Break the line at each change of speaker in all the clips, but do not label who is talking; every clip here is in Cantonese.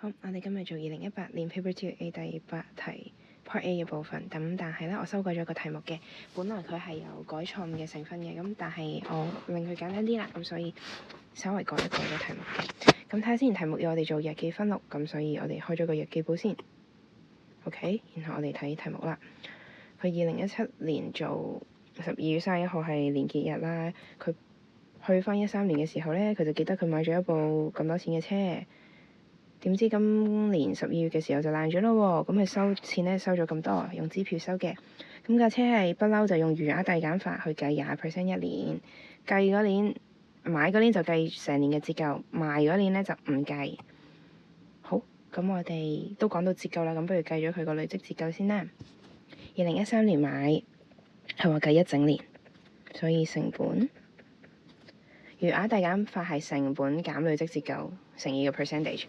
好，我哋今日做2018年 Paper 2A 第8題 Part A 嘅部分。咁但係咧，我修改咗個題目嘅。本來佢係有改錯誤嘅成分嘅，咁但係我令佢簡單啲啦，咁所以稍微改一改咗題目嘅。咁睇下先，題目要我哋做日記分錄，咁所以我哋開咗個日記簿先。OK，然後我哋睇題目啦。佢2017年做12月31號係年結日啦。佢去翻13年嘅時候咧，佢就記得佢買咗一部咁多錢嘅車。點知今年12月嘅時候就爛咗咯喎，咁佢收錢咧收咗咁多，用支票收嘅。咁架車係不嬲就用餘額遞減法去計20% 一年，計嗰年買嗰年就計成年嘅折舊，賣嗰年咧就唔計。好，咁我哋都講到折舊啦，咁不如計咗佢個累積折舊先啦。2013年買係話計一整年，所以成本餘額遞減法係成本減累積折舊乘以個 percentage。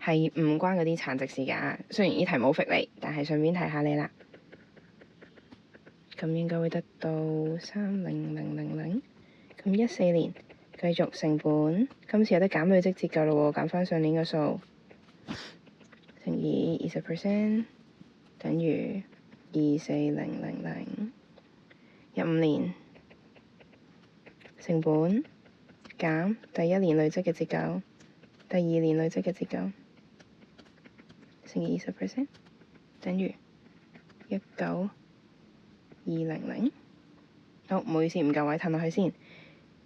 係唔關嗰啲殘值事㗎，雖然呢題冇 fit 你，但係順便提下你啦。咁應該會得到30000。咁14年繼續成本，今次有得減累積折舊咯喎，減翻上年嘅數，乘以20%，等於24000。15年成本減第一年累積嘅折舊，第二年累積嘅折舊，乘以20%，等於19200。好，唔好意思，唔夠位，褪落去先。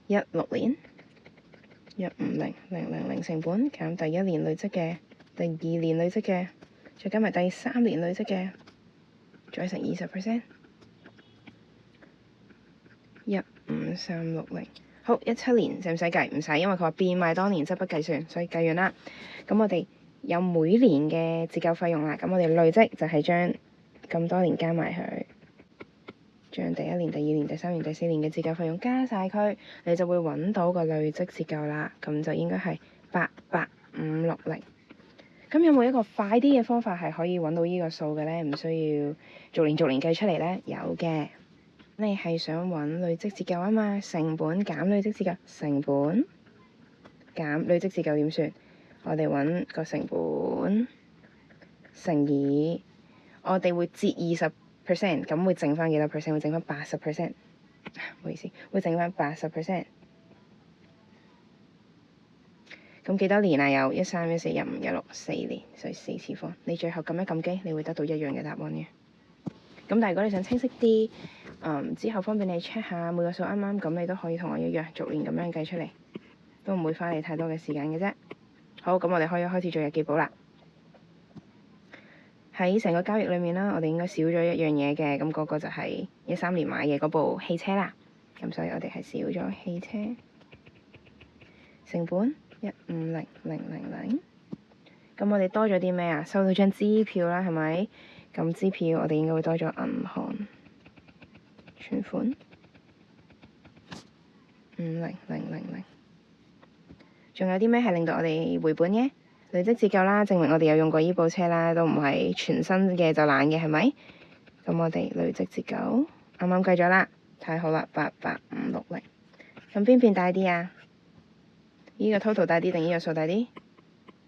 16年150000成本減第一年累積嘅，第二年累積嘅，再加埋第三年累積嘅，再乘20%，15360。好，17年使唔使計？唔使，因為佢話變賣當年則不計算，所以計完啦。咁我哋有每年嘅折舊費用啦，咁我哋累積就係將咁多年加埋佢，將第一年、第二年、第三年、第四年嘅折舊費用加晒佢，你就會揾到個累積折舊啦。咁就應該係88560。咁有冇一個快啲嘅方法係可以揾到呢個數嘅呢？唔需要逐年計出嚟呢？有嘅。你係想揾累積折舊啊嘛？成本減累積折舊，成本減累積折舊點算？我哋揾個成本乘以，我哋會折20%，咁會剩翻幾多 percent？會剩翻80%。唔好意思，會剩翻80%。咁幾多年啊？有13、14、15、16、4年，所以4次方。你最後撳一撳機，你會得到一樣嘅答案嘅。咁但係如果你想清晰啲，之後方便你 check 下每個數啱啱，咁你都可以同我一樣逐年咁樣計出嚟，都唔會花你太多嘅時間嘅啫。好，咁我哋可以開始做日記簿啦。喺成個交易裏面啦，我哋應該少咗一樣嘢嘅，咁嗰個就係13年買嘅嗰部汽車啦。咁所以我哋係少咗汽車成本150000。咁我哋多咗啲咩啊？收到張支票啦，係咪？咁支票我哋應該會多咗銀行存款50000。仲有啲咩係令到我哋回本嘅？累積折舊啦，證明我哋有用過依部車啦，都唔係全新嘅就爛嘅，係咪？咁我哋累積折舊啱啱計咗啦，太好啦，88560。咁邊邊大啲啊？依個 total 大啲定依個數大啲？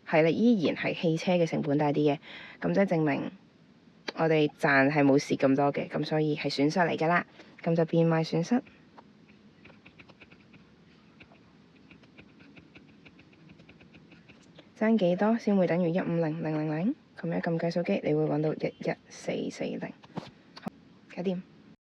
係啦，依然係汽車嘅成本大啲嘅，咁即係證明我哋賺係冇蝕咁多嘅，咁所以係損失嚟㗎啦，咁就變賣損失。爭幾多先會等於150000？咁一撳計數機，你會揾到11440。好，搞掂。